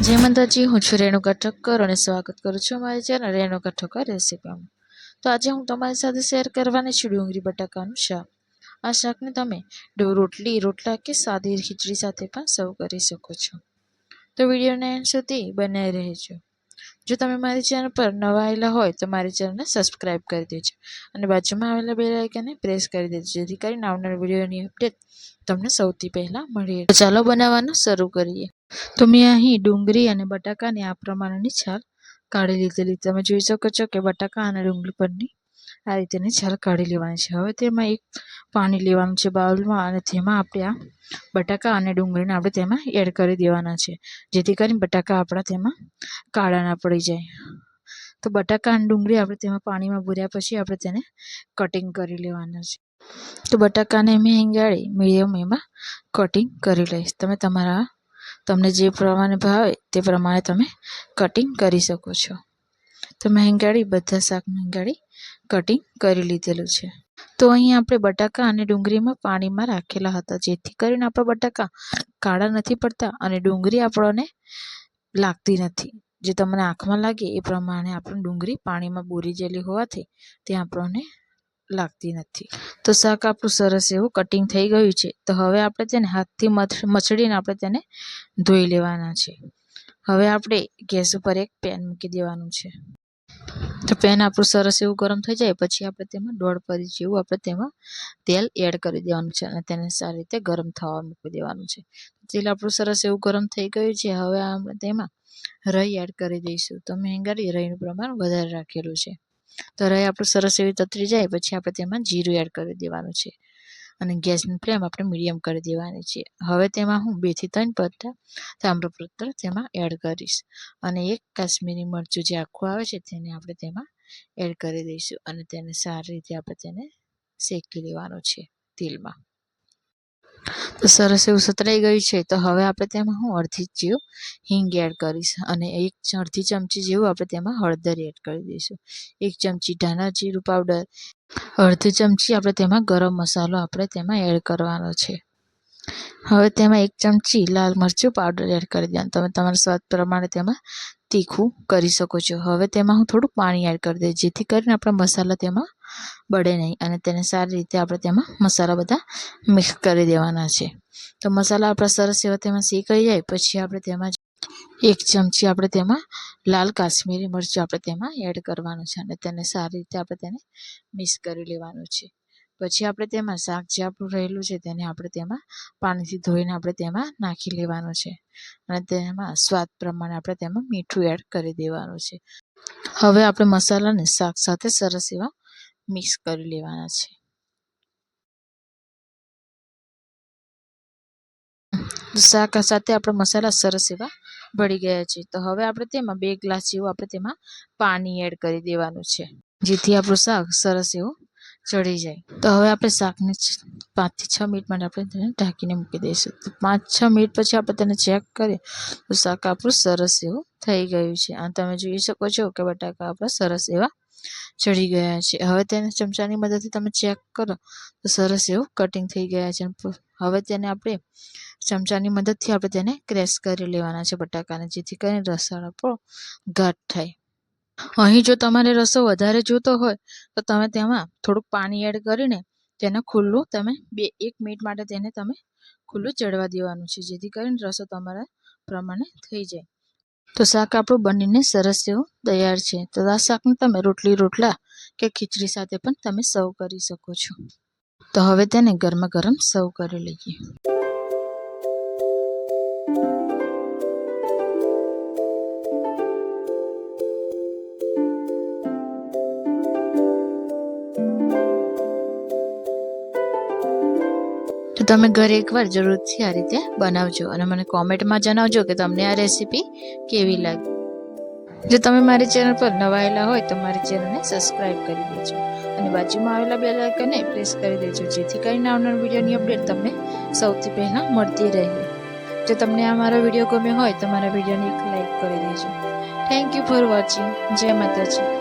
જય માતાજી, હું છું રેણુકા ઠક્કર અને સ્વાગત કરું છું મારી ચેનલ રેણુકા ઠક્કર રેસીપીમાં। તો આજે હું તમારી સાથે શેર કરવાની છું ડુંગળી બટાકાનું શાક। આ શાકને તમે રોટલી, રોટલા કે સાદી ખીચડી સાથે પણ સર્વ કરી શકો છો। તો વિડીયોને એન્ડ સુધી બનાવી રહેજો। જો તમે મારી ચેનલ પર નવા આવેલા હોય તો મારી ચેનલને સબસ્ક્રાઈબ કરી દેજો અને બાજુમાં આવેલા બેલ આઇકનને પ્રેસ કરી દેજો, જેથી કરીને આવનાર વિડીયોની અપડેટ તમને સૌથી પહેલાં મળી રહે। તો ચાલો બનાવવાનું શરૂ કરીએ। તો મેં અહીં ડુંગળી અને બટાકાની આ પ્રમાણેની છાલ કાઢી લીધેલી। તમે જોઈ શકો છો કે બટાકા અને ડુંગળી પરની આ રીતેની છાલ કાઢી લેવાની છે। હવે તેમાં એક પાણી લેવાનું છે બાઉલમાં અને તેમાં આપણે આ બટાકા અને ડુંગળીને આપણે તેમાં એડ કરી દેવાના છે, જેથી કરીને બટાકા આપણા તેમાં કાળા ના પડી જાય। તો બટાકા અને ડુંગળી આપણે તેમાં પાણીમાં ભૂર્યા પછી આપણે તેને કટિંગ કરી લેવાના છે। તો બટાકાને મેં ગાળી મીડિયમ એમાં કટિંગ કરી લઈશ। તમને જે પ્રમાણે ભાવે તે પ્રમાણે તમે કટિંગ કરી શકો છો। તો મહેંગાડી બધા શાક મહેંગાડી કટિંગ કરી લીધેલું છે। તો અહીં આપણે બટાકા અને ડુંગળીમાં પાણીમાં રાખેલા હતા, જેથી કરીને આપણા બટાકા કાળા નથી પડતા અને ડુંગળી આપણને લાગતી નથી। જે તમને આંખમાં લાગે એ પ્રમાણે આપણે ડુંગળી પાણીમાં બોરી ગયેલી હોવાથી તે આપણને લાગતી નથી। તો શાક આપણું સરસ એવું કટિંગ થઈ ગયું છે। તો હવે આપણે તેને હાથથી મચડીને આપણે તેને ધોઈ લેવાના છે। હવે આપણે ગેસ ઉપર એક પેન મૂકી દેવાનું છે। તો પેન આપણું સરસ એવું ગરમ થઈ જાય પછી આપણે તેમાં 1.5 પરી જેવું આપણે તેમાં તેલ એડ કરી દેવાનું છે અને તેને સારી રીતે ગરમ થવા મૂકી દેવાનું છે। તેલ આપણું સરસ એવું ગરમ થઈ ગયું છે। હવે આપણે તેમાં રાઈ એડ કરી દઈશું। તો મેં રાઈનું પ્રમાણ વધારે રાખેલું છે। તો રાઈ આપણું સરસ એવી તતરી જાય પછી આપણે તેમાં જીરું એડ કરી દેવાનું છે અને ગેસની ફ્લેમ આપણે મીડિયમ કરી દેવાની છે। હવે તેમાં હું 2 થી 3 પત્તા તામ્રપત્ર તેમાં એડ કરીશ અને એક કાશ્મીરી મરચું જે આખું આવે છે તેને આપણે તેમાં એડ કરી દઈશું અને તેને સારી રીતે આપણે તેને શેકી લેવાનું છે તેલમાં। તો સરસ એવું સતરાઈ ગયું છે। તો હવે આપણે તેમાં હું અડધી જેવું હિંગ એડ કરીશ અને અડધી ચમચી જેવું આપણે તેમાં હળદર એડ કરી દઈશું। 1 ચમચી ધાણા જીરું પાવડર, અડધી ચમચી આપણે તેમાં ગરમ મસાલો આપણે તેમાં એડ કરવાનો છે। હવે તેમાં 1 ચમચી લાલ મરચું પાવડર એડ કરી દેવાનું। તમે તમારા સ્વાદ પ્રમાણે તેમાં તીખું કરી શકો છો। હવે તેમાં હું થોડું પાણી એડ કરી દઈશ, જેથી કરીને આપણા મસાલા તેમાં બળે નહીં અને તેને સારી રીતે આપણે તેમાં મસાલા બધા મિક્સ કરી દેવાના છે। તો મસાલા આપણા સરસ એવા તેમાં શેકાઈ જાય પછી આપણે તેમાં 1 ચમચી આપણે તેમાં લાલ કાશ્મીરી મરચું આપણે તેમાં એડ કરવાનું છે અને તેને સારી રીતે આપણે તેને મિક્સ કરી લેવાનું છે। પછી આપણે તેમાં શાક જે આપણું રહેલું છે તેને આપણે તેમાં પાણીથી ધોઈને આપણે તેમાં નાખી લેવાનું છે અને તેમાં સ્વાદ પ્રમાણે આપણે તેમાં મીઠું એડ કરી દેવાનું છે। હવે આપણે મસાલાને શાક સાથે સરસ એવા મિક્સ કરી લેવાના છે। શાક સાથે આપણા મસાલા સરસ એવા ભળી ગયા છે। તો હવે આપણે તેમાં 2 ગ્લાસ જેવું આપણે તેમાં પાણી એડ કરી દેવાનું છે, જેથી આપણું શાક સરસ એવું ચડી જાય। તો હવે આપણે શાકને 5 થી 6 મિનિટ માટે આપણે તેને ઢાંકીને મૂકી દઈશું। તો 5-6 મિનિટ પછી આપણે તેને ચેક કરીએ તો શાક આપણું સરસ એવું થઈ ગયું છે અને તમે જોઈ શકો છો કે બટાકા આપણા સરસ એવા ચડી ગયા છે। હવે તેને ચમચાની મદદથી તમે ચેક કરો તો સરસ એવું કટિંગ થઈ ગયા છે। હવે તેને આપણે ચમચાની મદદથી આપણે તેને ક્રેશ કરી લેવાના છે બટાકાને, જેથી કરીને રસો આપણો ઘાટ થાય। અહીં જો તમારે રસો વધારે જોતો હોય તો તમે તેમાં થોડુંક પાણી એડ કરીને તેને ખુલ્લું તમે 1 મિનિટ માટે તેને તમે ખુલ્લું ચડવા દેવાનું છે, જેથી કરીને રસો તમારા પ્રમાણે થઈ જાય। તો શાક આપણું બનીને સરસ એવું તૈયાર છે। તો આ શાકને તમે રોટલી, રોટલા કે ખીચડી સાથે પણ તમે સર્વ કરી શકો છો। તો હવે તેને ગરમા ગરમ સર્વ કરી લઈએ। તો તમે ઘરે એકવાર જરૂરથી આ રીતે બનાવજો અને મને કોમેન્ટમાં જણાવજો કે તમને આ રેસીપી કેવી લાગી। જો તમે મારી ચેનલ પર નવા આવેલા હોય તો મારી ચેનલને સબસ્ક્રાઈબ કરી દેજો અને બાજુમાં આવેલા બેલ આઇકનને પ્રેસ કરી દેજો, જેથી કરીને આવનાર વિડીયોની અપડેટ તમને સૌથી પહેલાં મળતી રહે। જો તમને આ મારો વિડીયો ગમ્યો હોય તો મારા વિડીયોને એક લાઈક કરી દેજો। Thank you for watching. જય માતાજી।